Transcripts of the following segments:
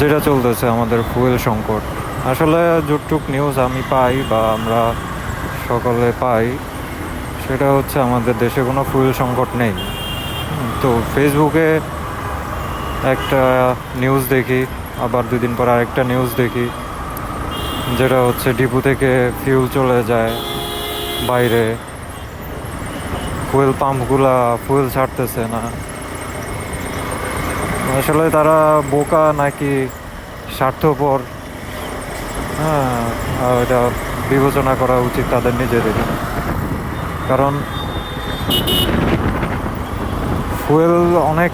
যেটা চলতেছে আমাদের ফুয়েল সংকট। আসলে যতটুক নিউজ আমি পাই বা আমরা সকলে পাই, সেটা হচ্ছে আমাদের দেশে কোনো ফুয়েল সংকট নেই। তো ফেসবুকে একটা নিউজ দেখি, আবার 2 দিন পর আরেকটা নিউজ দেখি, যেটা হচ্ছে ডিপো থেকে ফিউল চলে যায় বাইরে, ফুয়েল পাম্পগুলা ফুয়েল ছাড়তেছে না। আসলে তারা বোকা নাকি স্বার্থপর, হ্যাঁ, এটা বিবেচনা করা উচিত তাদের নিজেদের। কারণ ফুয়েল অনেক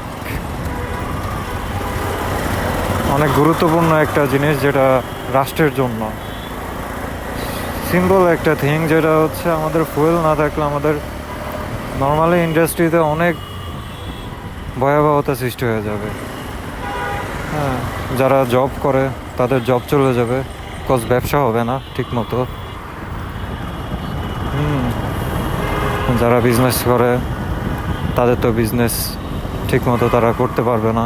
অনেক গুরুত্বপূর্ণ একটা জিনিস, যেটা রাষ্ট্রের জন্য সিম্পল একটা থিং, যেটা হচ্ছে আমাদের ফুয়েল না থাকলে আমাদের নর্মালি ইন্ডাস্ট্রিতে অনেক ভয়াবহতা সৃষ্টি হয়ে যাবে। হ্যাঁ, যারা জব করে তাদের জব চলে যাবে, কজ ব্যবসা হবে না ঠিক মতো। যারা বিজনেস করে তাদের তো বিজনেস ঠিক মতো তারা করতে পারবে না।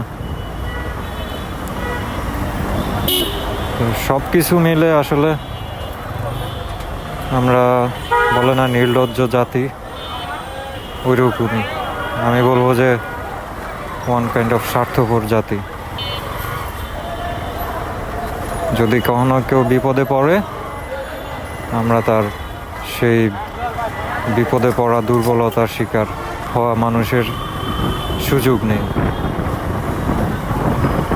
সব কিছু মিলে আসলে আমরা বলে না নির্লজ্জ জাতি, ওইরকমই আমি বলবো যে ওয়ান কাইন্ড অফ স্বার্থপর জাতি। যদি কখনো কেউ বিপদে পড়ে, আমরা তার সেই বিপদে পড়া দুর্বলতার শিকার হওয়া মানুষের সুযোগ নেই।